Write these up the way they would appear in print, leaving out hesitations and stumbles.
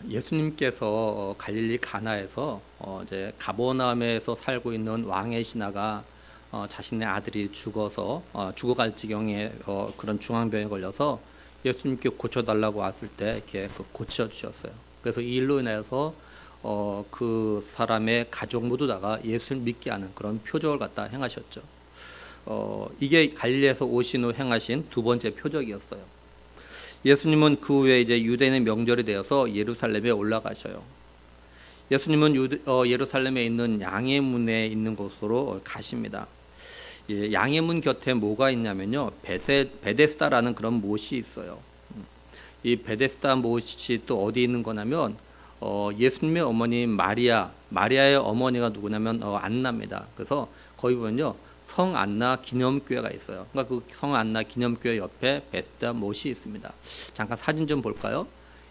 예수님께서 갈릴리 가나에서 이제 가버나움에서 살고 있는 왕의 신하가 자신의 아들이 죽어서 죽어갈 지경에 그런 중환병에 걸려서 예수님께 고쳐달라고 왔을 때 이렇게 고쳐 주셨어요. 그래서 이 일로 인해서 그 사람의 가족 모두 다가 예수를 믿게 하는 그런 표적을 갖다 행하셨죠. 이게 갈릴리에서 오신 후 행하신 두 번째 표적이었어요. 예수님은 그 후에 이제 유대인의 명절이 되어서 예루살렘에 올라가셔요. 예수님은 예루살렘에 있는 양의 문에 있는 곳으로 가십니다. 예, 양의 문 곁에 뭐가 있냐면요, 베데스다라는 그런 못이 있어요. 이 베데스다 못이 또 어디 있는 거냐면 예수님의 어머니 마리아의 어머니가 누구냐면 안나입니다. 그래서 거기 보면요, 성 안나 기념교회가 있어요. 그러니까 그 성 안나 기념교회 옆에 베데스다 못이 있습니다. 잠깐 사진 좀 볼까요?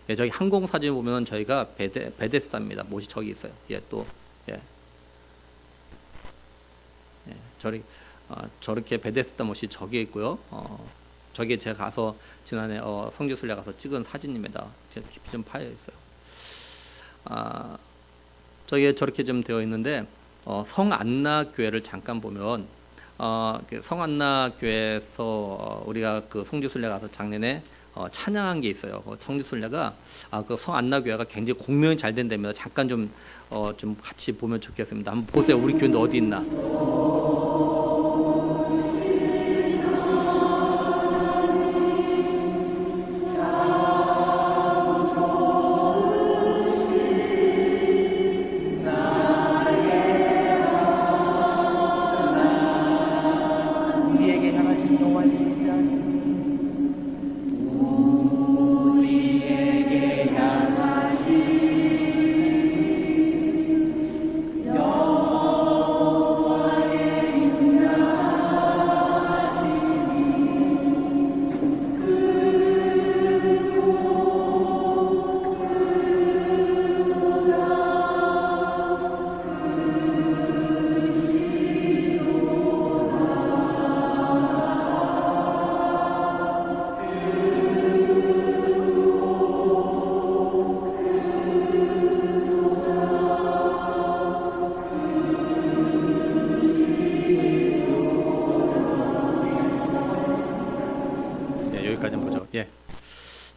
예, 저기 항공 사진 보면 저희가 베데스다입니다. 못이 저기 있어요. 예, 또 예, 저렇게 베데스다 못이 저기 있고요. 저게 제가 가서 지난해 성지순례 가서 찍은 사진입니다. 깊이 좀 파여 있어요. 저게 저렇게 좀 되어 있는데 성 안나 교회를 잠깐 보면 성 안나 교회에서 우리가 그 성지순례 가서 작년에 찬양한 게 있어요. 성지순례가 그 성 안나 교회가 굉장히 공명이 잘 된답니다. 잠깐 좀 같이 보면 좋겠습니다. 한번 보세요. 우리 교회도 어디 있나?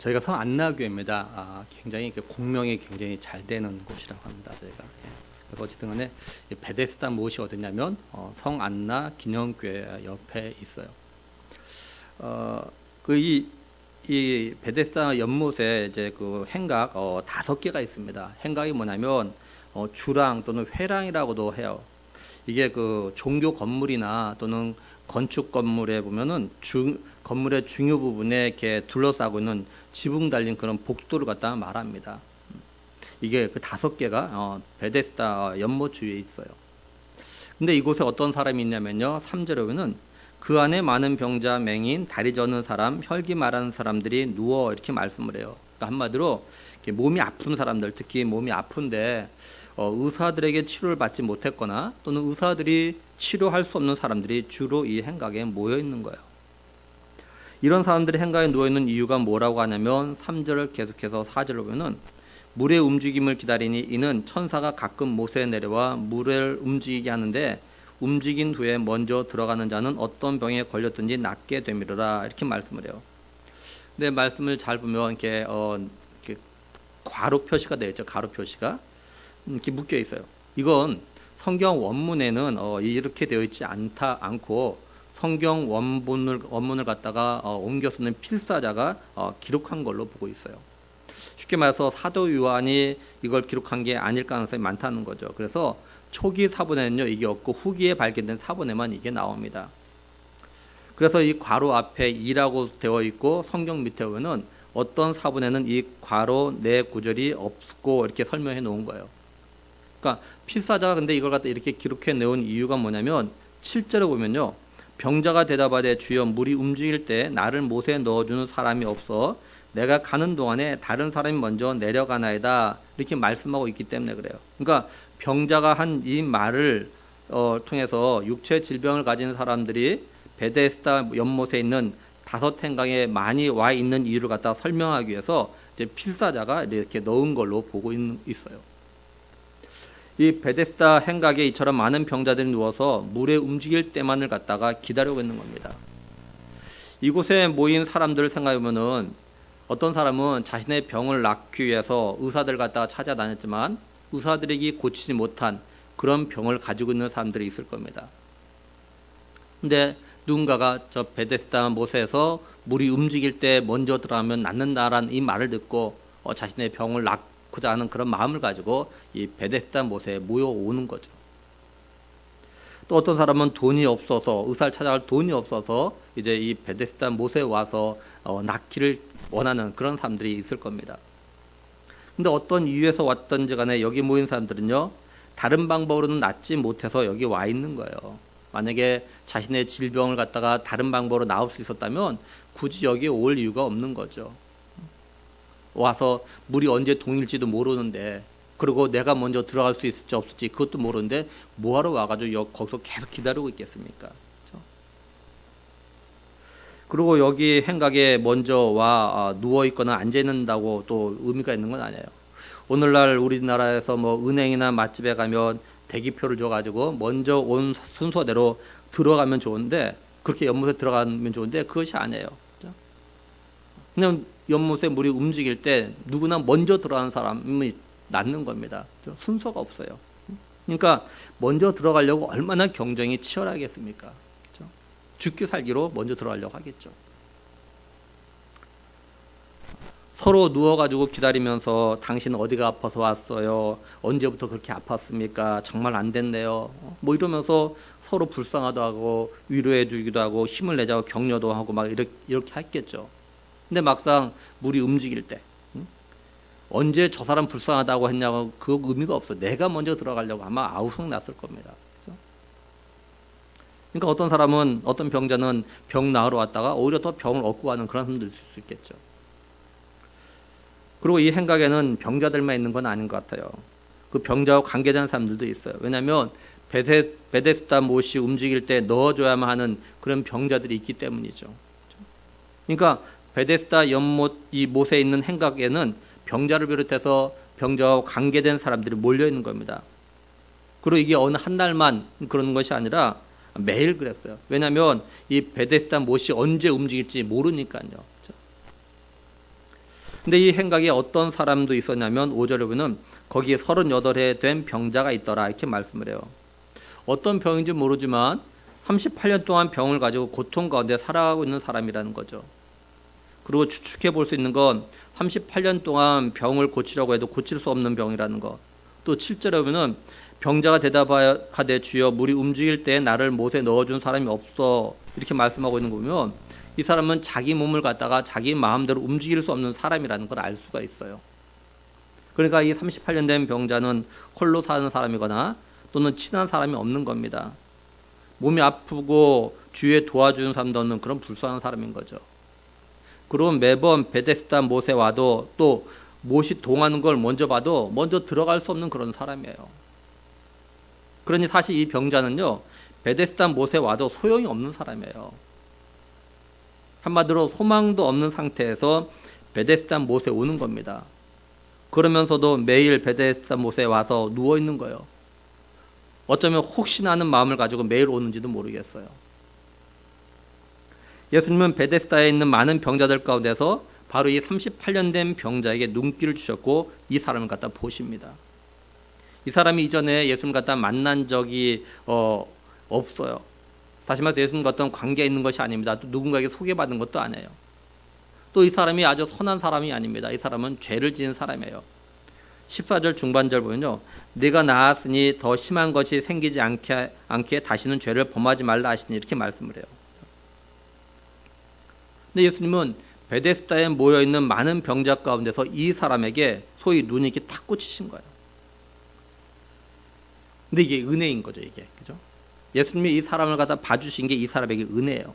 저희가 성 안나교회입니다. 굉장히 공명이 굉장히 잘 되는 곳이라고 합니다. 저희가. 그래서 어쨌든 간에 베데스다 못이 어디냐면 성 안나 기념교회 옆에 있어요. 이 베데스다 연못에 이제 그 행각 5개가 있습니다. 행각이 뭐냐면 주랑 또는 회랑이라고도 해요. 이게 그 종교 건물이나 또는 건축 건물에 보면은 건물의 중요 부분에 이렇게 둘러싸고 있는 지붕 달린 그런 복도를 갖다 말합니다. 이게 그 5개가 베데스다 연못 주위에 있어요. 근데 이곳에 어떤 사람이 있냐면요, 3절에 보면은 그 안에 많은 병자, 맹인, 다리 저는 사람, 혈기 마른 사람들이 누워 이렇게 말씀을 해요. 그러니까 한마디로 이렇게 몸이 아픈 사람들, 특히 몸이 아픈데 의사들에게 치료를 받지 못했거나 또는 의사들이 치료할 수 없는 사람들이 주로 이 행각에 모여 있는 거예요. 이런 사람들이 행각에 누워있는 이유가 뭐라고 하냐면 3절을 계속해서 4절로 보면 물의 움직임을 기다리니 이는 천사가 가끔 못에 내려와 물을 움직이게 하는데 움직인 후에 먼저 들어가는 자는 어떤 병에 걸렸든지 낫게 되미르라, 이렇게 말씀을 해요. 근데 말씀을 잘 보면 이렇게 괄호 표시가 되어 있죠. 괄호 표시가 이렇게 묶여 있어요. 이건 성경 원문에는 이렇게 되어 있지 않고 성경 원문을 갖다가 옮겨 쓰는 필사자가 기록한 걸로 보고 있어요. 쉽게 말해서 사도 요한이 이걸 기록한 게 아닐 가능성이 많다는 거죠. 그래서 초기 사본에는요 이게 없고 후기에 발견된 사본에만 이게 나옵니다. 그래서 이 괄호 앞에 2라고 되어 있고 성경 밑에 보면은 어떤 사본에는 이 괄호 내 구절이 없고 이렇게 설명해 놓은 거예요. 그러니까 필사자가 근데 이걸 갖다 이렇게 기록해 놓은 이유가 뭐냐면 7절에 보면요, 병자가 대답하되 주여 물이 움직일 때 나를 못에 넣어주는 사람이 없어 내가 가는 동안에 다른 사람이 먼저 내려가나이다, 이렇게 말씀하고 있기 때문에 그래요. 그러니까 병자가 한 이 말을 통해서 육체 질병을 가진 사람들이 베데스다 연못에 있는 다섯 행각에 많이 와 있는 이유를 갖다 설명하기 위해서 이제 필사자가 이렇게 넣은 걸로 보고 있어요. 이 베데스다 행각에 이처럼 많은 병자들이 누워서 물에 움직일 때만을 갖다가 기다리고 있는 겁니다. 이곳에 모인 사람들을 생각해보면은 어떤 사람은 자신의 병을 낫기 위해서 의사들 갖다가 찾아다녔지만 의사들에게 고치지 못한 그런 병을 가지고 있는 사람들이 있을 겁니다. 근데 누군가가 저 베데스다 못에서 물이 움직일 때 먼저 들어가면 낫는다라는 이 말을 듣고 자신의 병을 낫고자 하는 그런 마음을 가지고 이 베데스다 못에 모여오는 거죠. 또 어떤 사람은 돈이 없어서 의사를 찾아갈 돈이 없어서 이제 이 베데스다 못에 와서 낫기를 원하는 그런 사람들이 있을 겁니다. 근데 어떤 이유에서 왔던지 간에 여기 모인 사람들은요, 다른 방법으로는 낫지 못해서 여기 와 있는 거예요. 만약에 자신의 질병을 갖다가 다른 방법으로 나을 수 있었다면 굳이 여기에 올 이유가 없는 거죠. 와서 물이 언제 동일지도 모르는데, 그리고 내가 먼저 들어갈 수 있을지 없을지 그것도 모르는데 뭐하러 와가지고 거기서 계속 기다리고 있겠습니까? 그렇죠? 그리고 여기 행각에 먼저 와 누워있거나 앉아있는다고 또 의미가 있는 건 아니에요. 오늘날 우리나라에서 뭐 은행이나 맛집에 가면 대기표를 줘가지고 먼저 온 순서대로 들어가면 좋은데, 그렇게 연못에 들어가면 좋은데 그것이 아니에요. 그렇죠? 그냥 연못에 물이 움직일 때 누구나 먼저 들어가는 사람이 낫는 겁니다. 순서가 없어요. 그러니까 먼저 들어가려고 얼마나 경쟁이 치열하겠습니까? 그렇죠? 죽기 살기로 먼저 들어가려고 하겠죠. 서로 누워가지고 기다리면서 당신 어디가 아파서 왔어요? 언제부터 그렇게 아팠습니까? 정말 안 됐네요. 뭐 이러면서 서로 불쌍하도 하고 위로해 주기도 하고 힘을 내자고 격려도 하고 막 이렇게 했겠죠. 근데 막상 물이 움직일 때 언제 저 사람 불쌍하다고 했냐고 그 의미가 없어. 내가 먼저 들어가려고 아마 아우성 났을 겁니다. 그렇죠? 그러니까 어떤 사람은, 어떤 병자는 병 나으러 왔다가 오히려 더 병을 얻고 가는 그런 사람도 있을 수 있겠죠. 그리고 이 행각에는 병자들만 있는 건 아닌 것 같아요. 그 병자와 관계되는 사람들도 있어요. 왜냐하면 베데스다 못이 움직일 때 넣어줘야만 하는 그런 병자들이 있기 때문이죠. 그러니까 베데스다 연못, 이 못에 있는 행각에는 병자를 비롯해서 병자와 관계된 사람들이 몰려 있는 겁니다. 그리고 이게 어느 한 날만 그런 것이 아니라 매일 그랬어요. 왜냐하면 이 베데스다 못이 언제 움직일지 모르니까요. 그렇죠? 근데 이 행각에 어떤 사람도 있었냐면 5절에 보면 거기에 38해 된 병자가 있더라 이렇게 말씀을 해요. 어떤 병인지 모르지만 38년 동안 병을 가지고 고통 가운데 살아가고 있는 사람이라는 거죠. 그리고 추측해 볼 수 있는 건 38년 동안 병을 고치려고 해도 고칠 수 없는 병이라는 것. 또 7절에 보면 병자가 대답하되 주여 물이 움직일 때 나를 못에 넣어준 사람이 없어 이렇게 말씀하고 있는 거 보면 이 사람은 자기 몸을 갖다가 자기 마음대로 움직일 수 없는 사람이라는 걸 알 수가 있어요. 그러니까 이 38년 된 병자는 홀로 사는 사람이거나 또는 친한 사람이 없는 겁니다. 몸이 아프고 주위에 도와주는 사람도 없는 그런 불쌍한 사람인 거죠. 그리고 매번 베데스다 못에 와도 또 못이 동하는 걸 먼저 봐도 먼저 들어갈 수 없는 그런 사람이에요. 그러니 사실 이 병자는요, 베데스다 못에 와도 소용이 없는 사람이에요. 한마디로 소망도 없는 상태에서 베데스다 못에 오는 겁니다. 그러면서도 매일 베데스다 못에 와서 누워 있는 거예요. 어쩌면 혹시나 하는 마음을 가지고 매일 오는지도 모르겠어요. 예수님은 베데스다에 있는 많은 병자들 가운데서 바로 이 38년 된 병자에게 눈길을 주셨고 이 사람을 갖다 보십니다. 이 사람이 이전에 예수님 갖다 만난 적이 없어요. 다시 말해서 예수님 같은 관계에 있는 것이 아닙니다. 또 누군가에게 소개받은 것도 아니에요. 또 이 사람이 아주 선한 사람이 아닙니다. 이 사람은 죄를 지은 사람이에요. 14절 중반절 보면요, 네가 나았으니 더 심한 것이 생기지 않게 다시는 죄를 범하지 말라 하시니 이렇게 말씀을 해요. 근데 예수님은 베데스다에 모여있는 많은 병자 가운데서 이 사람에게 소위 눈이 이렇게 탁 꽂히신 거예요. 근데 이게 은혜인 거죠, 이게. 그죠? 예수님이 이 사람을 갖다 봐주신 게 이 사람에게 은혜예요.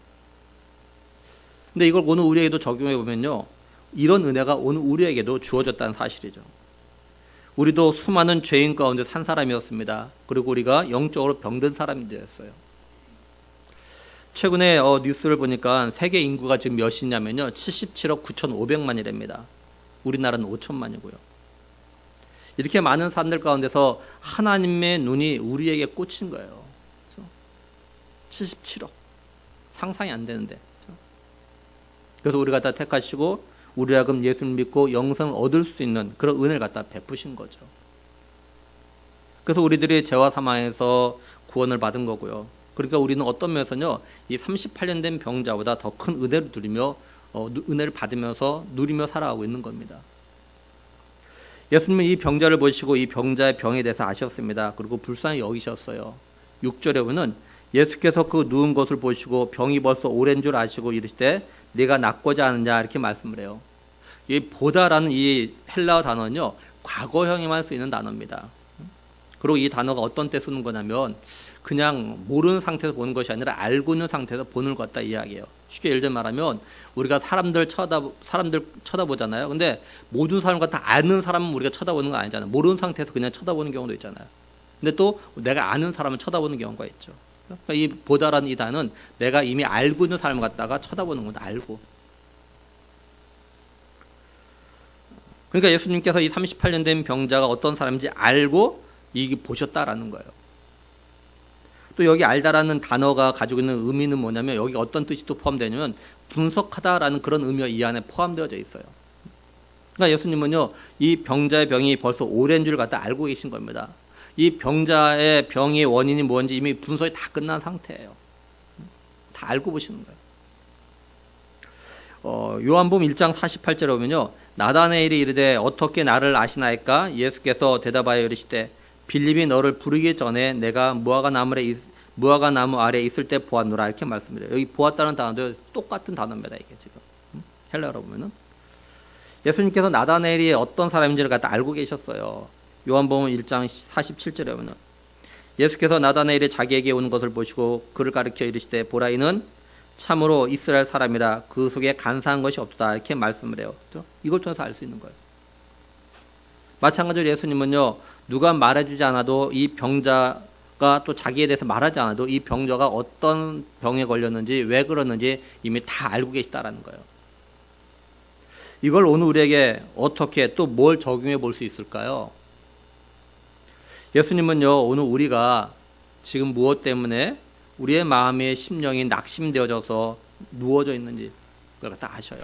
근데 이걸 오늘 우리에게도 적용해 보면요, 이런 은혜가 오늘 우리에게도 주어졌다는 사실이죠. 우리도 수많은 죄인 가운데 산 사람이었습니다. 그리고 우리가 영적으로 병든 사람이 되었어요. 최근에 뉴스를 보니까 세계 인구가 지금 몇이냐면요. 77억 9,500만이랍니다. 우리나라는 5천만이고요. 이렇게 많은 사람들 가운데서 하나님의 눈이 우리에게 꽂힌 거예요. 그렇죠? 77억. 상상이 안 되는데. 그렇죠? 그래서 우리가 다 택하시고 우리하금 예수를 믿고 영생을 얻을 수 있는 그런 은혜를 갖다 베푸신 거죠. 그래서 우리들이 죄와 사망에서 구원을 받은 거고요. 그러니까 우리는 어떤 면에서는요, 이 38년 된 병자보다 더 큰 은혜를 누리며, 은혜를 받으면서 누리며 살아가고 있는 겁니다. 예수님은 이 병자를 보시고 이 병자의 병에 대해서 아셨습니다. 그리고 불쌍히 여기셨어요. 6절에 보면 예수께서 그 누운 것을 보시고 병이 벌써 오랜 줄 아시고 이르시되 네가 낫고자 하느냐 이렇게 말씀을 해요. 이 보다라는 이 헬라어 단어는요, 과거형에만 쓰이는 단어입니다. 그리고 이 단어가 어떤 때 쓰는 거냐면 그냥 모르는 상태에서 보는 것이 아니라 알고 있는 상태에서 보는 것 같다 이야기예요. 쉽게 예를 들어 말하면 우리가 사람들 쳐다보잖아요. 근데 모든 사람과 다 아는 사람은 우리가 쳐다보는 거 아니잖아요. 모르는 상태에서 그냥 쳐다보는 경우도 있잖아요. 근데 또 내가 아는 사람을 쳐다보는 경우가 있죠. 그러니까 이 보다라는 이 단어는 내가 이미 알고 있는 사람을 갖다가 쳐다보는 건데 알고. 그러니까 예수님께서 이 38년 된 병자가 어떤 사람인지 알고 이게 보셨다라는 거예요. 또 여기 알다라는 단어가 가지고 있는 의미는 뭐냐면 여기 어떤 뜻이 또 포함되냐면 분석하다라는 그런 의미가 이 안에 포함되어져 있어요. 그러니까 예수님은요, 이 병자의 병이 벌써 오랜 줄 갖다 알고 계신 겁니다. 이 병자의 병의 원인이 뭔지 이미 분석이 다 끝난 상태예요. 다 알고 보시는 거예요. 요한복음 1장 48절에 보면요, 나다나엘이 이르되 어떻게 나를 아시나이까? 예수께서 대답하여 이르시되 빌립이 너를 부르기 전에 내가 무화과나무 아래 있을 때 보았노라 이렇게 말씀드려요. 여기 보았다는 단어도 똑같은 단어입니다. 이게 지금 헬라어로 보면은 예수님께서 나다나엘이 어떤 사람인지를 갖다 알고 계셨어요. 요한복음 1장 47절에 보면 예수께서 나다나엘이 자기에게 오는 것을 보시고 그를 가리켜 이르시되 보라 이는 참으로 이스라엘 사람이라 그 속에 간사한 것이 없다 이렇게 말씀을 해요. 그렇죠? 이걸 통해서 알 수 있는 거예요. 마찬가지로 예수님은요, 누가 말해주지 않아도 이 병자가 또 자기에 대해서 말하지 않아도 이 병자가 어떤 병에 걸렸는지 왜 그러는지 이미 다 알고 계시다라는 거예요. 이걸 오늘 우리에게 어떻게 또 뭘 적용해 볼 수 있을까요? 예수님은요, 오늘 우리가 지금 무엇 때문에 우리의 마음의 심령이 낙심되어져서 누워져 있는지 그걸 갖다 아셔요.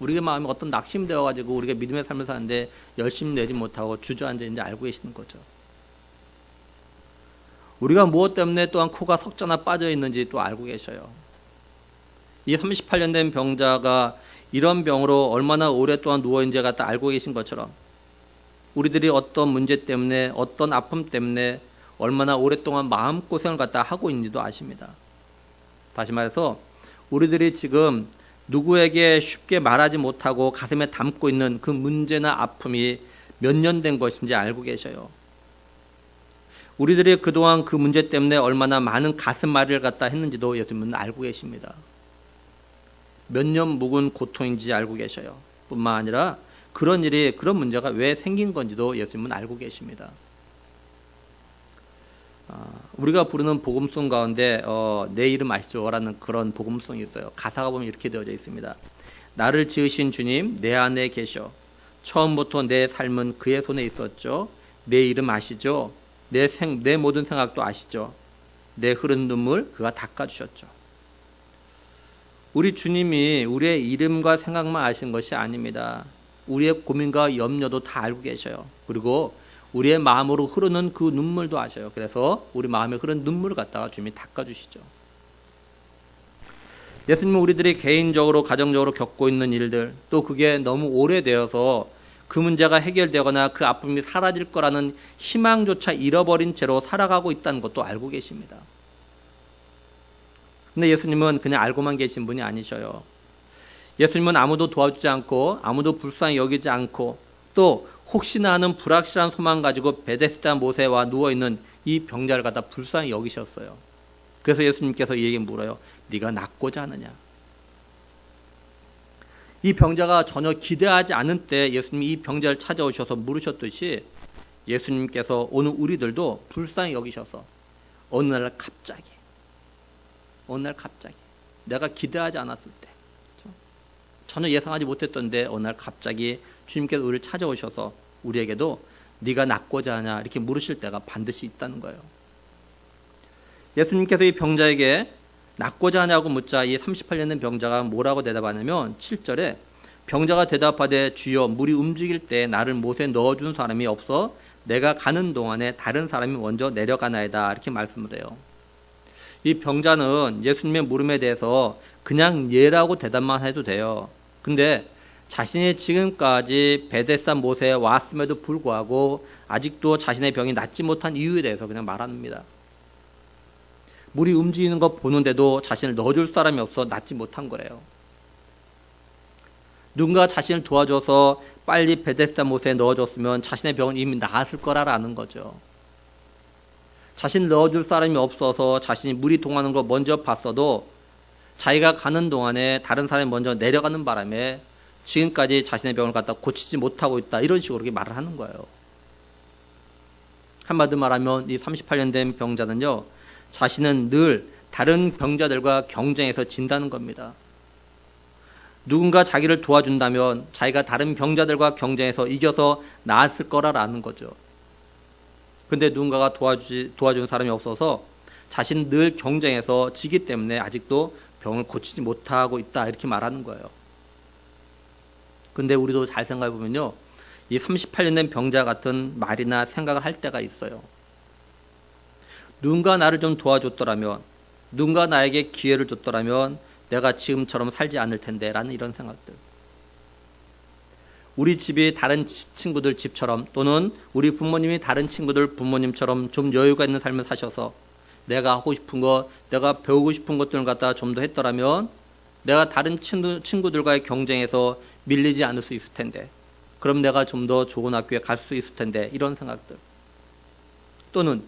우리의 마음이 어떤 낙심되어가지고 우리가 믿음의 삶을 사는데 열심히 내지 못하고 주저앉아 있는지 알고 계시는 거죠. 우리가 무엇 때문에 또한 코가 석자나 빠져 있는지 또 알고 계셔요. 이 38년 된 병자가 이런 병으로 얼마나 오랫동안 누워있는지 갖다 알고 계신 것처럼 우리들이 어떤 문제 때문에 어떤 아픔 때문에 얼마나 오랫동안 마음고생을 갖다 하고 있는지도 아십니다. 다시 말해서 우리들이 지금 누구에게 쉽게 말하지 못하고 가슴에 담고 있는 그 문제나 아픔이 몇 년 된 것인지 알고 계셔요. 우리들이 그동안 그 문제 때문에 얼마나 많은 가슴앓이를 갖다 했는지도 예수님은 알고 계십니다. 몇 년 묵은 고통인지 알고 계셔요. 뿐만 아니라 그런 문제가 왜 생긴 건지도 예수님은 알고 계십니다. 우리가 부르는 복음송 가운데 내 이름 아시죠? 라는 그런 복음송이 있어요. 가사가 보면 이렇게 되어져 있습니다. 나를 지으신 주님 내 안에 계셔. 처음부터 내 삶은 그의 손에 있었죠. 내 이름 아시죠? 내 모든 생각도 아시죠? 내 흐른 눈물 그가 닦아주셨죠. 우리 주님이 우리의 이름과 생각만 아신 것이 아닙니다. 우리의 고민과 염려도 다 알고 계셔요. 그리고 우리의 마음으로 흐르는 그 눈물도 아셔요. 그래서 우리 마음에 흐르는 눈물을 갖다가 주님이 닦아주시죠. 예수님은 우리들이 개인적으로 가정적으로 겪고 있는 일들 또 그게 너무 오래되어서 그 문제가 해결되거나 그 아픔이 사라질 거라는 희망조차 잃어버린 채로 살아가고 있다는 것도 알고 계십니다. 근데 예수님은 그냥 알고만 계신 분이 아니셔요. 예수님은 아무도 도와주지 않고 아무도 불쌍히 여기지 않고 또 혹시나 하는 불확실한 소망 가지고 베데스다 모세와 누워있는 이 병자를 갖다 불쌍히 여기셨어요. 그래서 예수님께서 이에게 물어요. 네가 낫고자 하느냐. 이 병자가 전혀 기대하지 않은 때 예수님이 이 병자를 찾아오셔서 물으셨듯이 예수님께서 오늘 우리들도 불쌍히 여기셔서 어느 날 갑자기 어느 날 갑자기 내가 기대하지 않았을 때, 전혀 예상하지 못했던데 어느 날 갑자기 주님께서 우리를 찾아오셔서 우리에게도 네가 낫고자 하냐 이렇게 물으실 때가 반드시 있다는 거예요. 예수님께서 이 병자에게 낫고자 하냐고 묻자 이 38년 된 병자가 뭐라고 대답하냐면 7절에 병자가 대답하되 주여 물이 움직일 때 나를 못에 넣어준 사람이 없어 내가 가는 동안에 다른 사람이 먼저 내려가나이다 이렇게 말씀을 해요. 이 병자는 예수님의 물음에 대해서 그냥 예라고 대답만 해도 돼요. 근데 자신이 지금까지 베데스다 못에 왔음에도 불구하고 아직도 자신의 병이 낫지 못한 이유에 대해서 그냥 말합니다. 물이 움직이는 거 보는데도 자신을 넣어줄 사람이 없어 낫지 못한 거래요. 누군가 자신을 도와줘서 빨리 베데스다 못에 넣어줬으면 자신의 병은 이미 나았을 거라는 거죠. 자신을 넣어줄 사람이 없어서 자신이 물이 통하는 걸 먼저 봤어도 자기가 가는 동안에 다른 사람이 먼저 내려가는 바람에 지금까지 자신의 병을 갖다 고치지 못하고 있다 이런 식으로 그렇게 말을 하는 거예요. 한마디로 말하면 이 38년 된 병자는요, 자신은 늘 다른 병자들과 경쟁해서 진다는 겁니다. 누군가 자기를 도와준다면 자기가 다른 병자들과 경쟁해서 이겨서 나았을 거라는 거죠. 근데 누군가가 도와주는 사람이 없어서 자신은 늘 경쟁해서 지기 때문에 아직도 병을 고치지 못하고 있다 이렇게 말하는 거예요. 근데 우리도 잘 생각해 보면요, 이 38년 된 병자 같은 말이나 생각을 할 때가 있어요. 누군가 나를 좀 도와줬더라면, 누군가 나에게 기회를 줬더라면 내가 지금처럼 살지 않을 텐데 라는 이런 생각들. 우리 집이 다른 친구들 집처럼 또는 우리 부모님이 다른 친구들 부모님처럼 좀 여유가 있는 삶을 사셔서 내가 하고 싶은 것, 내가 배우고 싶은 것들을 갖다가 좀 더 했더라면 내가 다른 친구들과의 경쟁에서 밀리지 않을 수 있을 텐데, 그럼 내가 좀 더 좋은 학교에 갈 수 있을 텐데 이런 생각들. 또는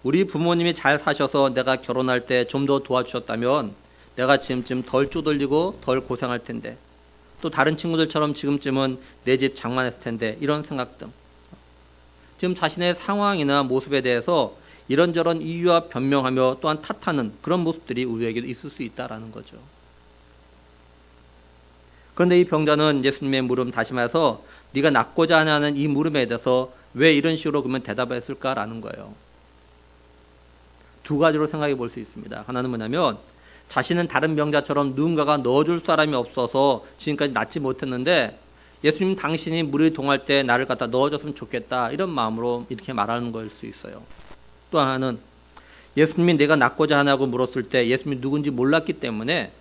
우리 부모님이 잘 사셔서 내가 결혼할 때 좀 더 도와주셨다면 내가 지금쯤 덜 쪼들리고 덜 고생할 텐데, 또 다른 친구들처럼 지금쯤은 내 집 장만했을 텐데 이런 생각 등 지금 자신의 상황이나 모습에 대해서 이런저런 이유와 변명하며 또한 탓하는 그런 모습들이 우리에게도 있을 수 있다는 거죠. 그런데 이 병자는 예수님의 물음, 다시 말해서 네가 낫고자 하는 이 물음에 대해서 왜 이런 식으로 그러면 대답했을까라는 거예요. 두 가지로 생각해 볼 수 있습니다. 하나는 뭐냐면 자신은 다른 병자처럼 누군가가 넣어줄 사람이 없어서 지금까지 낫지 못했는데 예수님 당신이 물이 동할 때 나를 갖다 넣어줬으면 좋겠다 이런 마음으로 이렇게 말하는 걸 수 있어요. 또 하나는 예수님이 내가 낫고자 하냐고 물었을 때 예수님이 누군지 몰랐기 때문에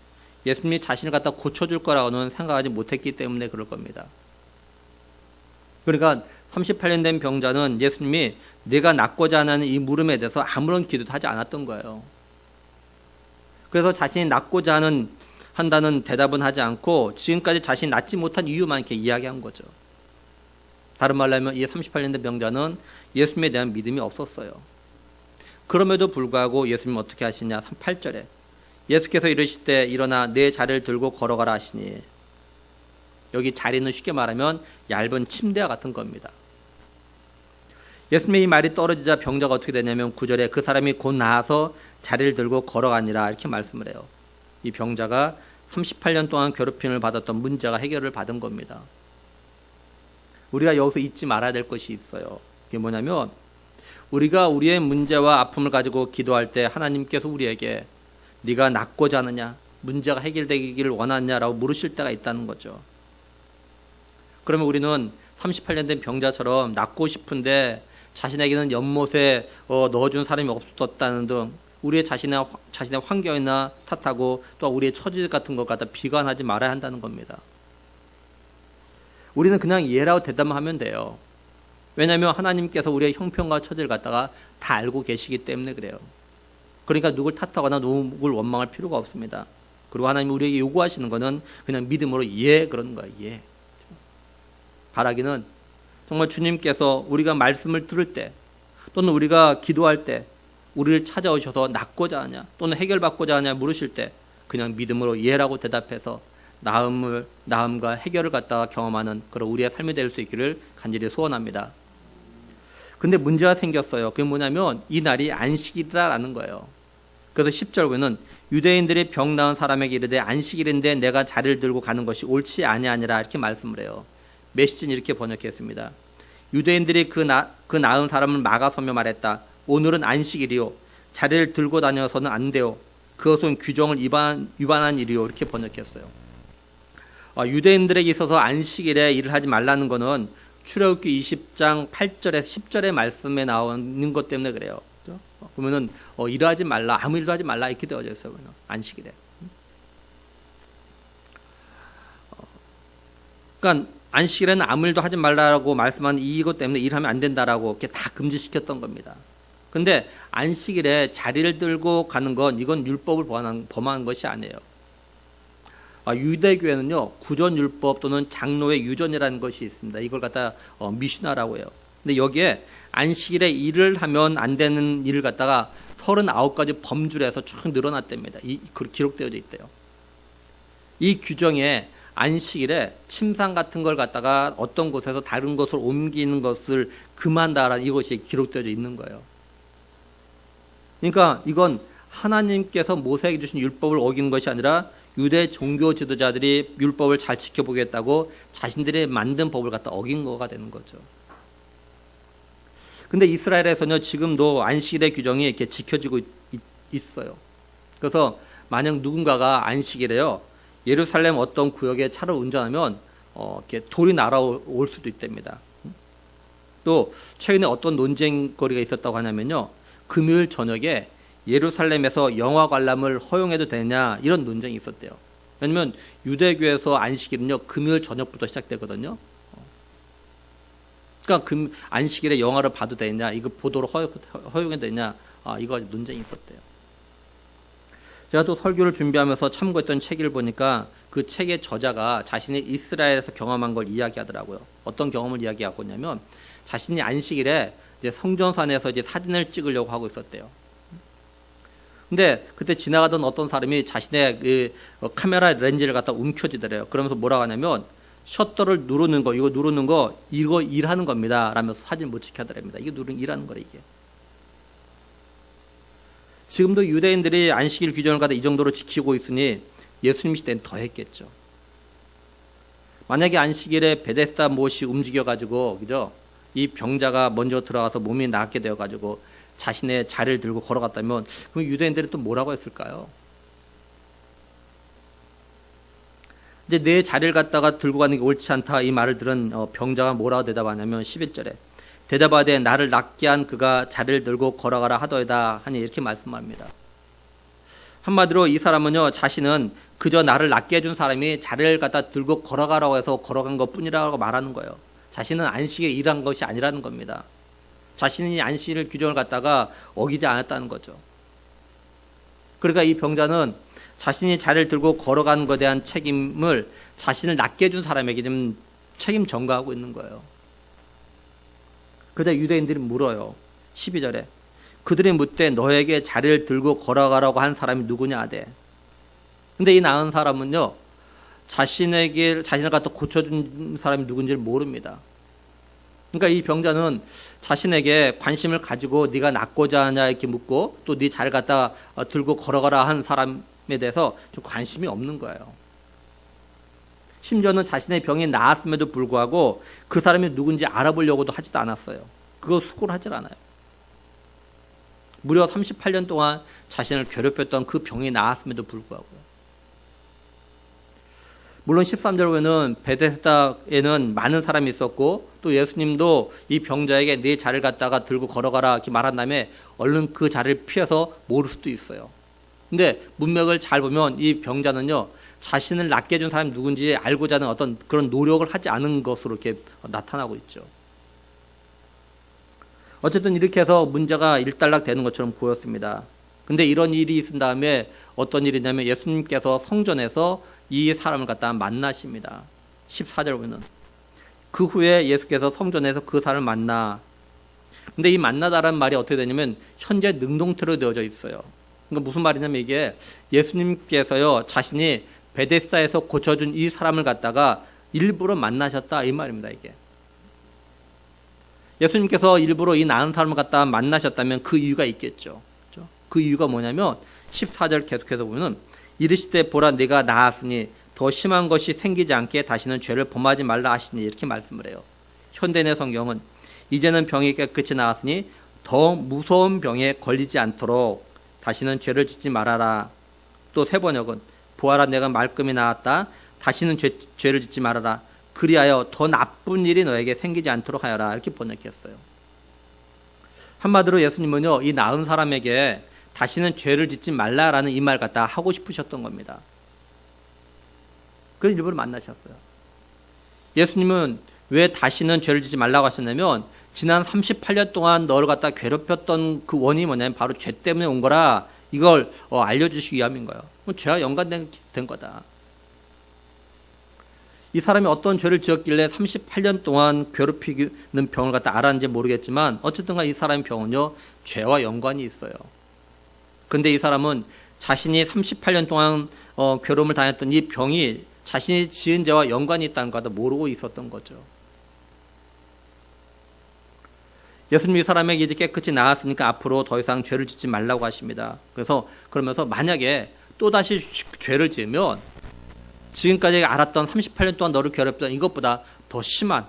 예수님이 자신을 갖다 고쳐줄 거라고는 생각하지 못했기 때문에 그럴 겁니다. 그러니까 38년 된 병자는 예수님이 내가 낫고자 하는 이 물음에 대해서 아무런 기도도 하지 않았던 거예요. 그래서 자신이 낫고자 한다는 대답은 하지 않고 지금까지 자신이 낫지 못한 이유만 이렇게 이야기한 거죠. 다른 말로 하면 이 38년 된 병자는 예수님에 대한 믿음이 없었어요. 그럼에도 불구하고 예수님은 어떻게 하시냐, 8절에 예수께서 이르실 때 일어나 내 자리를 들고 걸어가라 하시니, 여기 자리는 쉽게 말하면 얇은 침대와 같은 겁니다. 예수님의 이 말이 떨어지자 병자가 어떻게 되냐면 9절에 그 사람이 곧 나아서 자리를 들고 걸어가니라 이렇게 말씀을 해요. 이 병자가 38년 동안 괴롭힘을 받았던 문제가 해결을 받은 겁니다. 우리가 여기서 잊지 말아야 될 것이 있어요. 그게 뭐냐면 우리가 우리의 문제와 아픔을 가지고 기도할 때 하나님께서 우리에게 네가 낫고자 하느냐, 문제가 해결되기를 원하느냐라고 물으실 때가 있다는 거죠. 그러면 우리는 38년 된 병자처럼 낫고 싶은데 자신에게는 연못에 넣어준 사람이 없었다는 등 우리의 자신의 환경이나 탓하고 또 우리의 처지 같은 것 갖다 비관하지 말아야 한다는 겁니다. 우리는 그냥 예라고 대답하면 돼요. 왜냐하면 하나님께서 우리의 형편과 처지를 갖다가 다 알고 계시기 때문에 그래요. 그러니까 누굴 탓하거나 누굴 원망할 필요가 없습니다. 그리고 하나님이 우리에게 요구하시는 것은 그냥 믿음으로 예 그러는 거예요. 예. 바라기는 정말 주님께서 우리가 말씀을 들을 때 또는 우리가 기도할 때 우리를 찾아오셔서 낫고자 하냐 또는 해결받고자 하냐 물으실 때 그냥 믿음으로 예라고 대답해서 나음과 해결을 갖다가 경험하는 그런 우리의 삶이 될 수 있기를 간절히 소원합니다. 근데 문제가 생겼어요. 그게 뭐냐면 이 날이 안식일이라는 거예요. 그래서 10절 보면 유대인들이 병 나은 사람에게 이르되 안식일인데 내가 자리를 들고 가는 것이 옳지 아니하니라 이렇게 말씀을 해요. 메시지는 이렇게 번역했습니다. 유대인들이 그 나은 사람을 막아서며 말했다. 오늘은 안식일이요. 자리를 들고 다녀서는 안 돼요. 그것은 규정을 위반한 일이요. 이렇게 번역했어요. 유대인들에게 있어서 안식일에 일을 하지 말라는 것은 출애굽기 20장 8절에서 10절의 말씀에 나오는 것 때문에 그래요. 그러면은 일하지 말라, 아무 일도 하지 말라 이렇게 되어져 있어요. 안식일에. 그러니까 안식일에는 아무 일도 하지 말라고 말씀한 이것 때문에 일하면 안 된다라고 이렇게 다 금지시켰던 겁니다. 근데 안식일에 자리를 들고 가는 건 이건 율법을 범한 것이 아니에요. 유대교회는요 구전율법 또는 장로의 유전이라는 것이 있습니다. 이걸 갖다 미슈나라고 해요. 근데 여기에 안식일에 일을 하면 안 되는 일을 갖다가 39가지 범주로 해서 쭉 늘어났답니다. 기록되어져 있대요. 이 규정에 안식일에 침상 같은 걸 갖다가 어떤 곳에서 다른 곳으로 옮기는 것을 금한다라는 이것이 기록되어져 있는 거예요. 그러니까 이건 하나님께서 모세에게 주신 율법을 어기는 것이 아니라 유대 종교 지도자들이 율법을 잘 지켜보겠다고 자신들이 만든 법을 갖다 어긴 거가 되는 거죠. 근데 이스라엘에서는 지금도 안식일의 규정이 이렇게 지켜지고 있어요. 그래서 만약 누군가가 안식일에요 예루살렘 어떤 구역에 차를 운전하면 이렇게 돌이 날아올 수도 있답니다. 또 최근에 어떤 논쟁거리가 있었다고 하냐면요 금요일 저녁에 예루살렘에서 영화 관람을 허용해도 되냐 이런 논쟁이 있었대요. 왜냐하면 유대교에서 안식일은요 금요일 저녁부터 시작되거든요. 그러니까 안식일에 영화를 봐도 되냐 이거 보도록 허용해도 되냐 이거 논쟁이 있었대요. 제가 또 설교를 준비하면서 참고했던 책을 보니까 그 책의 저자가 자신이 이스라엘에서 경험한 걸 이야기하더라고요. 어떤 경험을 이야기하고 있냐면 자신이 안식일에 이제 성전산에서 이제 사진을 찍으려고 하고 있었대요. 근데 그때 지나가던 어떤 사람이 자신의 그 카메라 렌즈를 갖다 움켜쥐더래요. 그러면서 뭐라고 하냐면 셔터를 누르는 거, 이거 누르는 거, 이거 일하는 겁니다. 라면서 사진 못 찍게 하더랍니다. 이게 일하는 거래, 이게. 지금도 유대인들이 안식일 규정을 갖다 이 정도로 지키고 있으니 예수님 시대는 더 했겠죠. 만약에 안식일에 베데스다 못이 움직여가지고, 그죠? 이 병자가 먼저 들어가서 몸이 낫게 되어가지고 자신의 자리를 들고 걸어갔다면 그럼 유대인들이 또 뭐라고 했을까요? 이제 내 자리를 갖다가 들고 가는 게 옳지 않다 이 말을 들은 병자가 뭐라고 대답하냐면 11절에 대답하되 나를 낫게 한 그가 자리를 들고 걸어가라 하더이다 하니 이렇게 말씀합니다. 한마디로 이 사람은요 자신은 그저 나를 낫게 해준 사람이 자리를 갖다 들고 걸어가라고 해서 걸어간 것뿐이라고 말하는 거예요. 자신은 안식에 일한 것이 아니라는 겁니다. 자신이 안식일 규정을 갖다가 어기지 않았다는 거죠. 그러니까 이 병자는 자신이 자리를 들고 걸어가는 것에 대한 책임을 자신을 낫게 해준 사람에게 좀 책임 전가하고 있는 거예요. 그러자 유대인들이 물어요. 12절에 그들이 묻되 너에게 자리를 들고 걸어가라고 한 사람이 누구냐 하되. 근데 이 나은 사람은요 자신을 갖다 고쳐준 사람이 누군지를 모릅니다. 그러니까 이 병자는 자신에게 관심을 가지고 네가 낫고자 하냐 이렇게 묻고 또 네 잘 갖다 들고 걸어가라 한 사람에 대해서 좀 관심이 없는 거예요. 심지어는 자신의 병이 나았음에도 불구하고 그 사람이 누군지 알아보려고도 하지도 않았어요. 그거 수고를 하질 않아요. 무려 38년 동안 자신을 괴롭혔던 그 병이 나았음에도 불구하고요. 물론 13절 보면은 베데스다에는 많은 사람이 있었고 또 예수님도 이 병자에게 네 자리를 갖다가 들고 걸어가라 이렇게 말한 다음에 얼른 그 자리를 피해서 모를 수도 있어요. 근데 문맥을 잘 보면 이 병자는요 자신을 낫게 해준 사람이 누군지 알고자 하는 어떤 그런 노력을 하지 않은 것으로 이렇게 나타나고 있죠. 어쨌든 이렇게 해서 문제가 일단락 되는 것처럼 보였습니다. 근데 이런 일이 있은 다음에 어떤 일이냐면 예수님께서 성전에서 이 사람을 갖다 만나십니다. 14절 보면 그 후에 예수께서 성전에서 그 사람을 만나. 근데 이 만나다라는 말이 어떻게 되냐면 현재 능동태로 되어져 있어요. 그러니까 무슨 말이냐면 이게 예수님께서요 자신이 베데스다에서 고쳐준 이 사람을 갖다가 일부러 만나셨다 이 말입니다. 이게 예수님께서 일부러 이 나은 사람을 갖다 만나셨다면 그 이유가 있겠죠. 그렇죠? 그 이유가 뭐냐면 14절 계속해서 보면 이르시되 보라 내가 나았으니 더 심한 것이 생기지 않게 다시는 죄를 범하지 말라 하시니 이렇게 말씀을 해요. 현대내 성경은 이제는 병이 깨끗이 나았으니 더 무서운 병에 걸리지 않도록 다시는 죄를 짓지 말아라. 또 새번역은 보아라 내가 말끔히 나았다. 다시는 죄를 짓지 말아라. 그리하여 더 나쁜 일이 너에게 생기지 않도록 하여라. 이렇게 번역했어요. 한마디로 예수님은요, 이 나은 사람에게 다시는 죄를 짓지 말라라는 이 말 갖다 하고 싶으셨던 겁니다. 그래서 일부러 만나셨어요. 예수님은 왜 다시는 죄를 짓지 말라고 하셨냐면 지난 38년 동안 너를 갖다 괴롭혔던 그 원인이 뭐냐면 바로 죄 때문에 온 거라 이걸 알려주시기 위함인 거예요. 죄와 연관된 거다. 이 사람이 어떤 죄를 지었길래 38년 동안 괴롭히는 병을 갖다 알았는지 모르겠지만 어쨌든 이 사람의 병은요 죄와 연관이 있어요. 근데 이 사람은 자신이 38년 동안 괴로움을 당했던 이 병이 자신이 지은 죄와 연관이 있다는 것도 모르고 있었던 거죠. 예수님이 이 사람에게 이제 깨끗이 나았으니까 앞으로 더 이상 죄를 짓지 말라고 하십니다. 그러면서 만약에 또다시 죄를 지으면 지금까지 알았던 38년 동안 너를 괴롭혔던 이것보다 더 심한,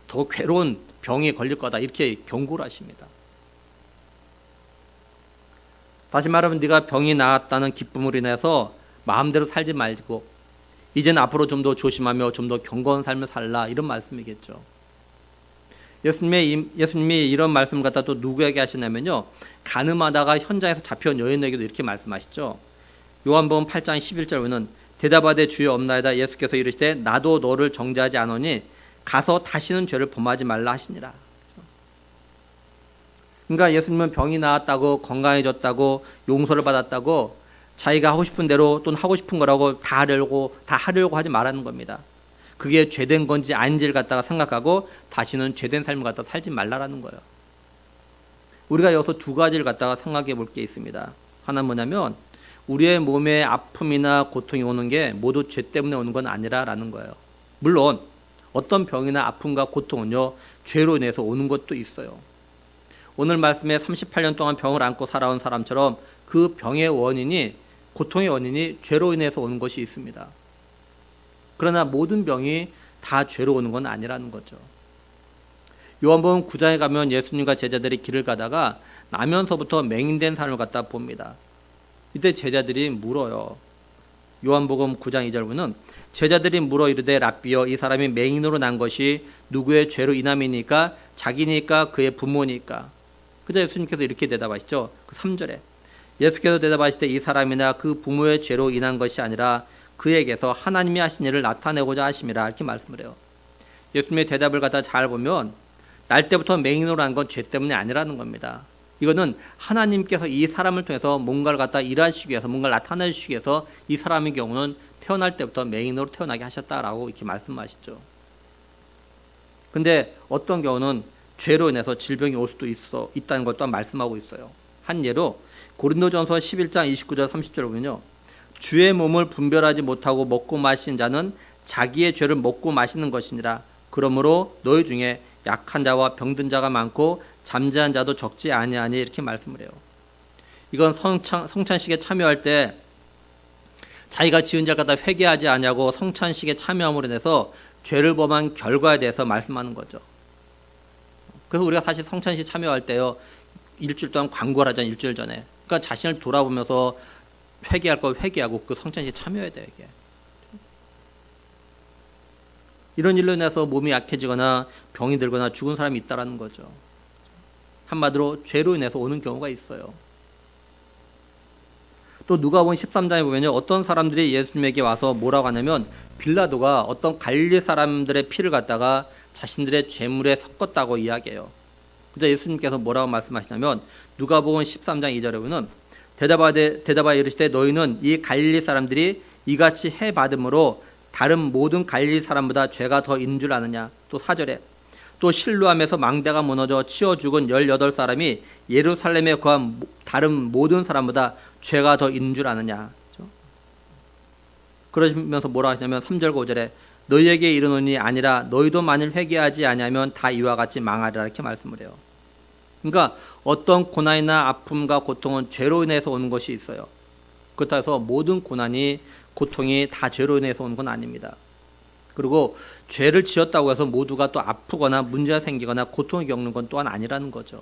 더 괴로운 병에 걸릴 거다. 이렇게 경고를 하십니다. 다시 말하면 네가 병이 나았다는 기쁨으로 인해서 마음대로 살지 말고 이제는 앞으로 좀 더 조심하며 좀 더 경건한 삶을 살라. 이런 말씀이겠죠. 예수님이 이런 말씀을 갖다 또 누구에게 하시냐면요. 간음하다가 현장에서 잡혀온 여인에게도 이렇게 말씀하시죠. 요한복음 8장 11절 보면 대답하되 주여 없나이다. 예수께서 이르시되 나도 너를 정죄하지 않으니 가서 다시는 죄를 범하지 말라 하시니라. 그러니까 예수님은 병이 나았다고 건강해졌다고 용서를 받았다고 자기가 하고 싶은 대로 또는 하고 싶은 거라고 다 하려고 하지 말라는 겁니다. 그게 죄된 건지 아닌지를 갖다가 생각하고 다시는 죄된 삶을 갖다가 살지 말라라는 거예요. 우리가 여기서 두 가지를 갖다가 생각해 볼 게 있습니다. 하나는 뭐냐면 우리의 몸에 아픔이나 고통이 오는 게 모두 죄 때문에 오는 건 아니라라는 거예요. 물론 어떤 병이나 아픔과 고통은요 죄로 인해서 오는 것도 있어요. 오늘 말씀에 38년 동안 병을 안고 살아온 사람처럼 그 병의 원인이 고통의 원인이 죄로 인해서 오는 것이 있습니다. 그러나 모든 병이 다 죄로 오는 건 아니라는 거죠. 요한복음 9장에 가면 예수님과 제자들이 길을 가다가 나면서부터 맹인된 사람을 갖다 봅니다. 이때 제자들이 물어요. 요한복음 9장 2절 보면 제자들이 물어 이르되 랍비여 이 사람이 맹인으로 난 것이 누구의 죄로 인함이니까 자기니까 그의 부모니까. 그저 예수님께서 이렇게 대답하시죠. 그 3절에 예수께서 대답하실 때 이 사람이나 그 부모의 죄로 인한 것이 아니라 그에게서 하나님이 하신 일을 나타내고자 하심이라 이렇게 말씀을 해요. 예수님의 대답을 갖다 잘 보면 날 때부터 맹인으로 난 건 죄 때문에 아니라는 겁니다. 이거는 하나님께서 이 사람을 통해서 뭔가를 갖다 일하시기 위해서 뭔가를 나타내주시기 위해서 이 사람의 경우는 태어날 때부터 맹인으로 태어나게 하셨다라고 이렇게 말씀하시죠. 근데 어떤 경우는 죄로 인해서 질병이 올 수도 있다는 걸 또한 말씀하고 있어요. 한 예로 고린도전서 11장 29절 30절을 보면요. 주의 몸을 분별하지 못하고 먹고 마신 자는 자기의 죄를 먹고 마시는 것이니라. 그러므로 너희 중에 약한 자와 병든 자가 많고 잠재한 자도 적지 아니하니 이렇게 말씀을 해요. 이건 성찬식에 참여할 때 자기가 지은 죄를 갖다 회개하지 않냐고 성찬식에 참여함으로 인해서 죄를 범한 결과에 대해서 말씀하는 거죠. 그래서 우리가 사실 성찬식 참여할 때요. 일주일 동안 광고를 하잖아요. 일주일 전에. 그러니까 자신을 돌아보면서 회개할 거 회개하고 그 성찬식에 참여해야 돼요. 이게. 이런 일로 인해서 몸이 약해지거나 병이 들거나 죽은 사람이 있다는 거죠. 한마디로 죄로 인해서 오는 경우가 있어요. 또 누가복음 13장에 보면요. 어떤 사람들이 예수님에게 와서 뭐라고 하냐면 빌라도가 어떤 갈릴리 사람들의 피를 갖다가 자신들의 죄물에 섞었다고 이야기해요. 그래서 예수님께서 뭐라고 말씀하시냐면 누가복음 13장 2절에 보면 대답하여 이르시되 너희는 이 갈릴리 사람들이 이같이 해받음으로 다른 모든 갈릴리 사람보다 죄가 더 있는 줄 아느냐. 또 4절에 또 실로암에서 망대가 무너져 치어 죽은 18사람이 예루살렘에 거한 다른 모든 사람보다 죄가 더 있는 줄 아느냐. 그러시면서 뭐라 하시냐면 3절과 5절에 너희에게 이르노니 아니라 너희도 만일 회개하지 아니하면 다 이와 같이 망하리라 이렇게 말씀을 해요. 그러니까 어떤 고난이나 아픔과 고통은 죄로 인해서 오는 것이 있어요. 그렇다고 해서 모든 고난이 고통이 다 죄로 인해서 오는 건 아닙니다. 그리고 죄를 지었다고 해서 모두가 또 아프거나 문제가 생기거나 고통을 겪는 건 또한 아니라는 거죠.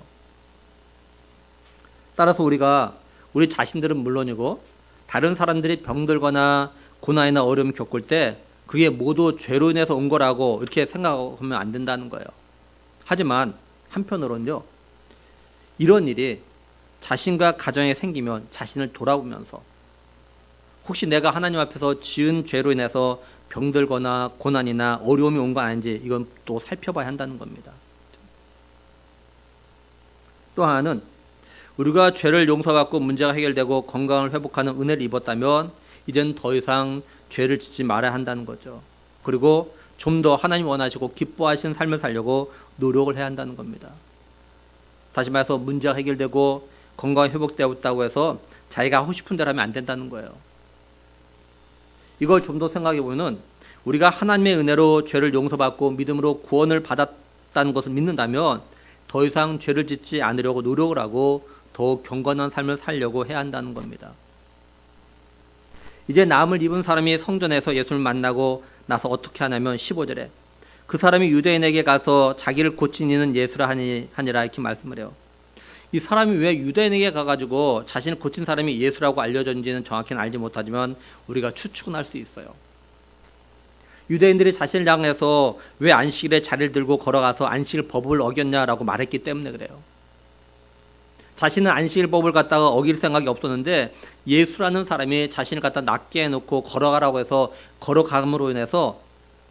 따라서 우리가 우리 자신들은 물론이고 다른 사람들이 병들거나 고난이나 어려움을 겪을 때 그게 모두 죄로 인해서 온 거라고 이렇게 생각하면 안 된다는 거예요. 하지만 한편으로는요, 이런 일이 자신과 가정에 생기면 자신을 돌아보면서 혹시 내가 하나님 앞에서 지은 죄로 인해서 병들거나 고난이나 어려움이 온 거 아닌지 이건 또 살펴봐야 한다는 겁니다. 또 하나는 우리가 죄를 용서받고 문제가 해결되고 건강을 회복하는 은혜를 입었다면 이젠 더 이상 죄를 짓지 말아야 한다는 거죠. 그리고 좀 더 하나님 원하시고 기뻐하시는 삶을 살려고 노력을 해야 한다는 겁니다. 다시 말해서 문제가 해결되고 건강이 회복되었다고 해서 자기가 하고 싶은 대로 하면 안 된다는 거예요. 이걸 좀 더 생각해 보면 우리가 하나님의 은혜로 죄를 용서받고 믿음으로 구원을 받았다는 것을 믿는다면 더 이상 죄를 짓지 않으려고 노력을 하고 더욱 경건한 삶을 살려고 해야 한다는 겁니다. 이제 나음을 입은 사람이 성전에서 예수를 만나고 나서 어떻게 하냐면 15절에 그 사람이 유대인에게 가서 자기를 고친 이는 예수라 하니라 이렇게 말씀을 해요. 이 사람이 왜 유대인에게 가가지고 자신을 고친 사람이 예수라고 알려졌는지는 정확히는 알지 못하지만 우리가 추측은 할 수 있어요. 유대인들이 자신을 향해서 왜 안식일에 자리를 들고 걸어가서 안식일 법을 어겼냐라고 말했기 때문에 그래요. 자신은 안식일 법을 갖다가 어길 생각이 없었는데 예수라는 사람이 자신을 갖다 낫게 해놓고 걸어가라고 해서 걸어감으로 인해서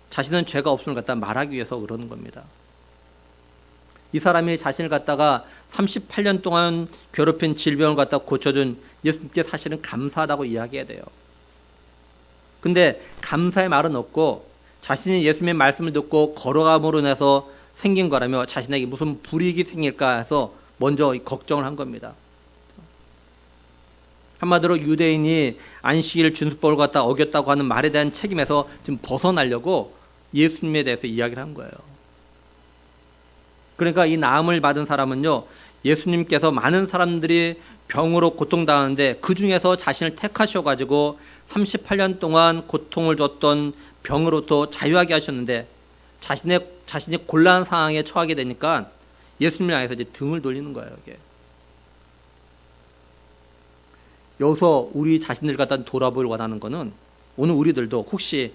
자신은 죄가 없음을 갖다 말하기 위해서 그러는 겁니다. 이 사람이 자신을 갖다가 38년 동안 괴롭힌 질병을 갖다 고쳐준 예수님께 사실은 감사하다고 이야기해야 돼요. 근데 감사의 말은 없고 자신이 예수님의 말씀을 듣고 걸어감으로 인해서 생긴 거라며 자신에게 무슨 불이익이 생길까 해서 먼저 걱정을 한 겁니다. 한마디로 유대인이 안식일 준수법을 갖다 어겼다고 하는 말에 대한 책임에서 지금 벗어나려고 예수님에 대해서 이야기를 한 거예요. 그러니까 이 나음을 받은 사람은요, 예수님께서 많은 사람들이 병으로 고통당하는데 그 중에서 자신을 택하셔가지고 38년 동안 고통을 줬던 병으로부터 자유하게 하셨는데 자신이 곤란한 상황에 처하게 되니까 예수님을 향해서 이제 등을 돌리는 거예요. 이게. 여기서 우리 자신들 갖다 돌아보길 원하는 거는 오늘 우리들도 혹시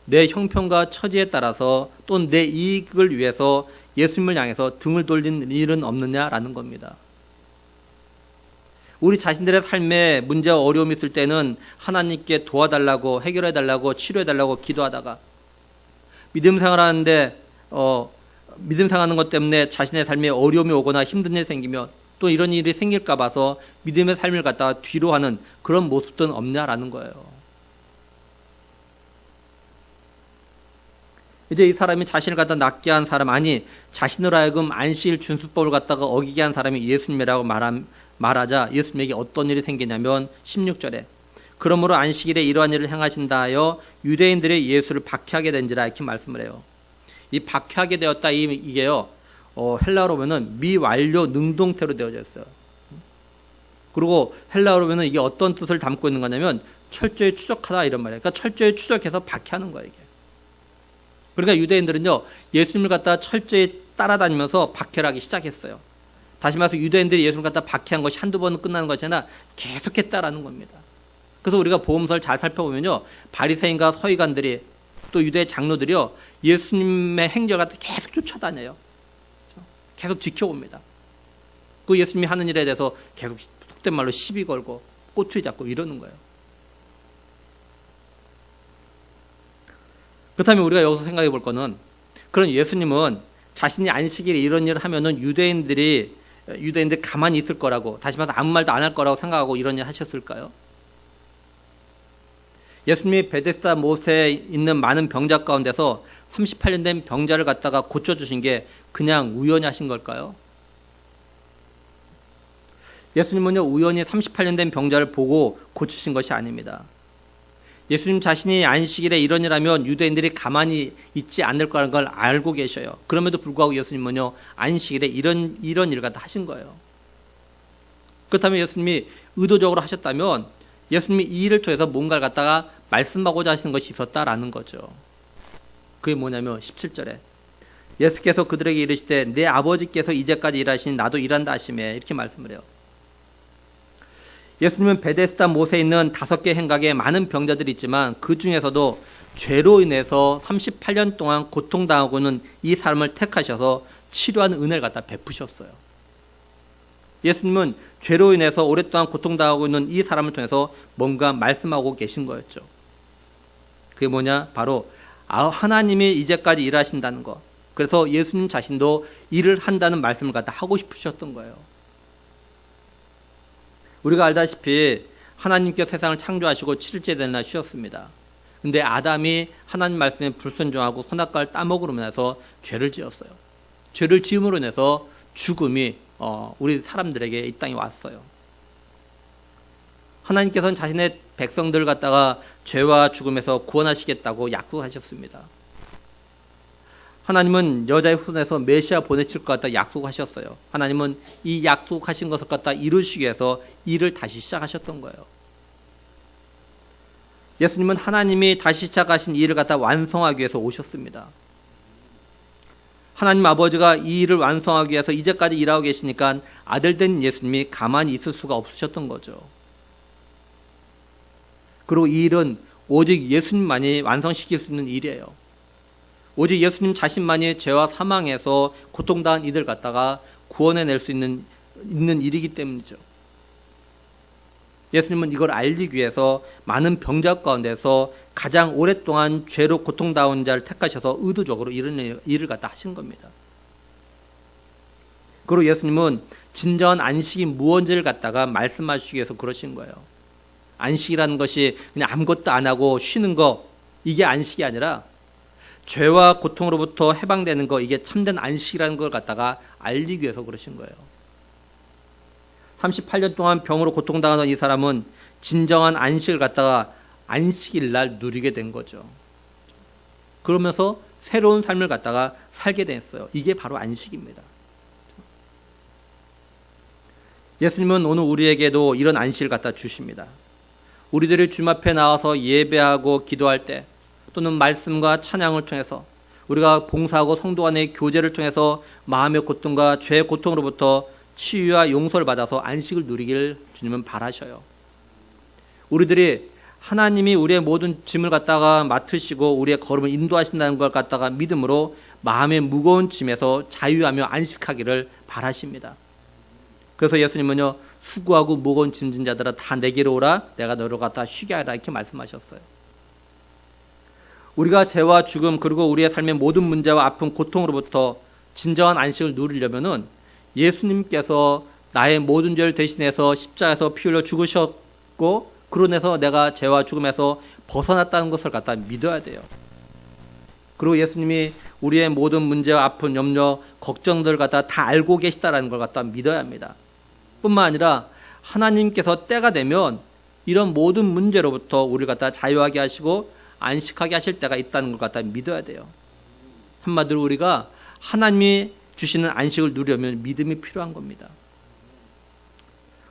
내 형편과 처지에 따라서 또 내 이익을 위해서 예수님을 향해서 등을 돌리는 일은 없느냐라는 겁니다. 우리 자신들의 삶에 문제와 어려움이 있을 때는 하나님께 도와달라고 해결해달라고 치료해달라고 기도하다가 믿음 생활하는데 믿음 생활하는 것 때문에 자신의 삶에 어려움이 오거나 힘든 일이 생기면 또 이런 일이 생길까 봐서 믿음의 삶을 갖다가 뒤로 하는 그런 모습들은 없냐라는 거예요. 이제 이 사람이 자신을 갖다 낫게 한 사람, 아니 자신으로 하여금 안식일 준수법을 갖다가 어기게 한 사람이 예수님이라고 말하자 예수님에게 어떤 일이 생기냐면 16절에 그러므로 안식일에 이러한 일을 행하신다 하여 유대인들의 예수를 박해하게 된지라 이렇게 말씀을 해요. 이 박해하게 되었다 이게요, 헬라어로 보면은 미완료 능동태로 되어져 있어요. 그리고 헬라어로 보면은 이게 어떤 뜻을 담고 있는 거냐면 철저히 추적하다 이런 말이에요. 그러니까 철저히 추적해서 박해하는 거예요, 이게. 그러니까 유대인들은요, 예수님을 갖다 철저히 따라다니면서 박해를 하기 시작했어요. 다시 말해서 유대인들이 예수님을 갖다 박해한 것이 한두 번은 끝나는 것이 아니라 계속했다라는 겁니다. 그래서 우리가 보험서를 잘 살펴보면요, 바리새인과 서기관들이 또 유대 장로들이요, 예수님의 행적을 갖다 계속 쫓아다녀요. 계속 지켜봅니다. 그 예수님이 하는 일에 대해서 계속 속된 말로 시비 걸고 꼬투리 잡고 이러는 거예요. 그렇다면 우리가 여기서 생각해 볼 거는, 그런 예수님은 자신이 안식일에 이런 일을 하면은 유대인들 가만히 있을 거라고, 다시 말해서 아무 말도 안 할 거라고 생각하고 이런 일 하셨을까요? 예수님이 베데스다 못에 있는 많은 병자 가운데서 38년 된 병자를 갖다가 고쳐주신 게 그냥 우연히 하신 걸까요? 예수님은요, 우연히 38년 된 병자를 보고 고치신 것이 아닙니다. 예수님 자신이 안식일에 이런 일하면 유대인들이 가만히 있지 않을 거라는 걸 알고 계셔요. 그럼에도 불구하고 예수님은요, 안식일에 이런 일을 갖다 하신 거예요. 그렇다면 예수님이 의도적으로 하셨다면 예수님이 이 일을 통해서 뭔가를 갖다가 말씀하고자 하시는 것이 있었다라는 거죠. 그게 뭐냐면 17절에 예수께서 그들에게 이르시되 내 아버지께서 이제까지 일하시니 나도 일한다 하시매, 이렇게 말씀을 해요. 예수님은 베데스다 못에 있는 5개 행각에 많은 병자들이 있지만 그 중에서도 죄로 인해서 38년 동안 고통당하고는 이 사람을 택하셔서 치료하는 은혜를 갖다 베푸셨어요. 예수님은 죄로 인해서 오랫동안 고통당하고 있는 이 사람을 통해서 뭔가 말씀하고 계신 거였죠. 그게 뭐냐? 바로 하나님이 이제까지 일하신다는 것. 그래서 예수님 자신도 일을 한다는 말씀을 갖다 하고 싶으셨던 거예요. 우리가 알다시피 하나님께 세상을 창조하시고 7일째 되는 날 쉬었습니다. 근데 아담이 하나님 말씀에 불순종하고 선악과를 따먹으로 인해서 죄를 지었어요. 죄를 지음으로 인해서 죽음이 우리 사람들에게 이 땅에 왔어요. 하나님께서는 자신의 백성들을 갖다가 죄와 죽음에서 구원하시겠다고 약속하셨습니다. 하나님은 여자의 후손에서 메시아 보내실 것 같다 약속하셨어요. 하나님은 이 약속하신 것을 갖다 이루시기 위해서 일을 다시 시작하셨던 거예요. 예수님은 하나님이 다시 시작하신 이 일을 갖다 완성하기 위해서 오셨습니다. 하나님 아버지가 이 일을 완성하기 위해서 이제까지 일하고 계시니까 아들 된 예수님이 가만히 있을 수가 없으셨던 거죠. 그리고 이 일은 오직 예수님만이 완성시킬 수 있는 일이에요. 오직 예수님 자신만이 죄와 사망에서 고통당한 이들 갖다가 구원해낼 수 있는 일이기 때문이죠. 예수님은 이걸 알리기 위해서 많은 병자 가운데서 가장 오랫동안 죄로 고통당한 자를 택하셔서 의도적으로 이런 일을 갖다 하신 겁니다. 그리고 예수님은 진정한 안식이 무언지를 갖다가 말씀하시기 위해서 그러신 거예요. 안식이라는 것이 그냥 아무것도 안 하고 쉬는 거, 이게 안식이 아니라 죄와 고통으로부터 해방되는 거, 이게 참된 안식이라는 걸 갖다가 알리기 위해서 그러신 거예요. 38년 동안 병으로 고통당하던 이 사람은 진정한 안식을 갖다가 안식일 날 누리게 된 거죠. 그러면서 새로운 삶을 갖다가 살게 됐어요. 이게 바로 안식입니다. 예수님은 오늘 우리에게도 이런 안식을 갖다 주십니다. 우리들이 주님 앞에 나와서 예배하고 기도할 때, 또는 말씀과 찬양을 통해서 우리가 봉사하고 성도 간의 교제를 통해서 마음의 고통과 죄의 고통으로부터 치유와 용서를 받아서 안식을 누리기를 주님은 바라셔요. 우리들이 하나님이 우리의 모든 짐을 갖다가 맡으시고 우리의 걸음을 인도하신다는 걸 갖다가 믿음으로 마음의 무거운 짐에서 자유하며 안식하기를 바라십니다. 그래서 예수님은요, 수고하고 무거운 짐진 자들아 다 내게로 오라, 내가 너를 갖다 쉬게 하라, 이렇게 말씀하셨어요. 우리가 죄와 죽음 그리고 우리의 삶의 모든 문제와 아픔 고통으로부터 진정한 안식을 누리려면은 예수님께서 나의 모든 죄를 대신해서 십자가에서 피 흘려 죽으셨고 그로 인해서 내가 죄와 죽음에서 벗어났다는 것을 갖다 믿어야 돼요. 그리고 예수님이 우리의 모든 문제와 아픈 염려 걱정들을 갖다 다 알고 계시다라는 걸 갖다 믿어야 합니다. 뿐만 아니라 하나님께서 때가 되면 이런 모든 문제로부터 우리를 갖다 자유하게 하시고 안식하게 하실 때가 있다는 걸 갖다 믿어야 돼요. 한마디로 우리가 하나님이 주시는 안식을 누리려면 믿음이 필요한 겁니다.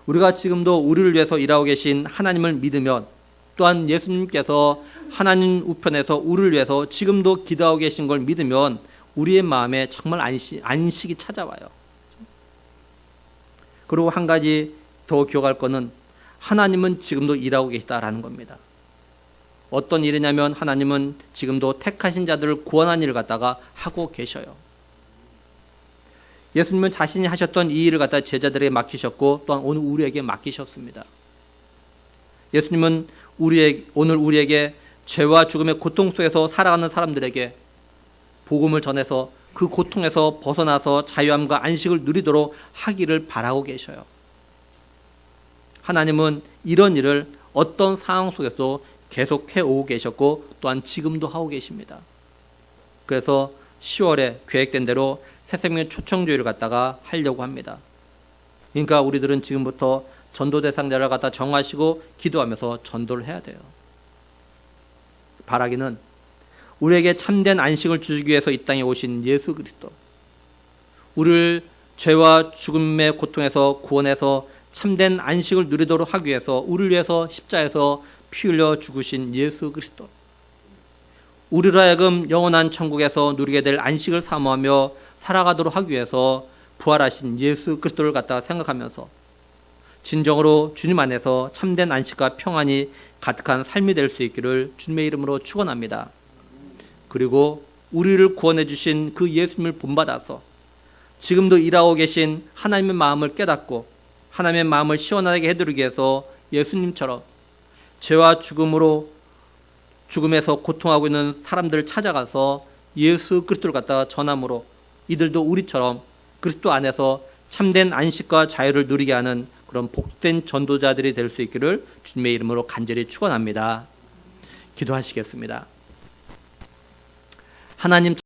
우리가 지금도 우리를 위해서 일하고 계신 하나님을 믿으면, 또한 예수님께서 하나님 우편에서 우리를 위해서 지금도 기도하고 계신 걸 믿으면 우리의 마음에 정말 안식이 찾아와요. 그리고 한 가지 더 기억할 거는 하나님은 지금도 일하고 계시다라는 겁니다. 어떤 일이냐면 하나님은 지금도 택하신 자들을 구원하는 일을 갖다가 하고 계셔요. 예수님은 자신이 하셨던 이 일을 갖다 제자들에게 맡기셨고 또한 오늘 우리에게 맡기셨습니다. 예수님은 오늘 우리에게 죄와 죽음의 고통 속에서 살아가는 사람들에게 복음을 전해서 그 고통에서 벗어나서 자유함과 안식을 누리도록 하기를 바라고 계셔요. 하나님은 이런 일을 어떤 상황 속에서 계속 해오고 계셨고 또한 지금도 하고 계십니다. 그래서 10월에 계획된 대로 새생명 초청주의를 갖다가 하려고 합니다. 그러니까 우리들은 지금부터 전도 대상자를 갖다 정하시고 기도하면서 전도를 해야 돼요. 바라기는 우리에게 참된 안식을 주기 위해서 이 땅에 오신 예수 그리스도, 우리를 죄와 죽음의 고통에서 구원해서 참된 안식을 누리도록 하기 위해서 우리를 위해서 십자에서 피 흘려 죽으신 예수 그리스도, 우리로 하여금 영원한 천국에서 누리게 될 안식을 사모하며 살아가도록 하기 위해서 부활하신 예수 그리스도를 갖다 생각하면서 진정으로 주님 안에서 참된 안식과 평안이 가득한 삶이 될 수 있기를 주님의 이름으로 축원합니다. 그리고 우리를 구원해 주신 그 예수님을 본받아서 지금도 일하고 계신 하나님의 마음을 깨닫고 하나님의 마음을 시원하게 해드리기 위해서 예수님처럼 죄와 죽음에서 고통하고 있는 사람들을 찾아가서 예수 그리스도를 갖다가 전함으로 이들도 우리처럼 그리스도 안에서 참된 안식과 자유를 누리게 하는 그런 복된 전도자들이 될 수 있기를 주님의 이름으로 간절히 축원합니다. 기도하시겠습니다. 하나님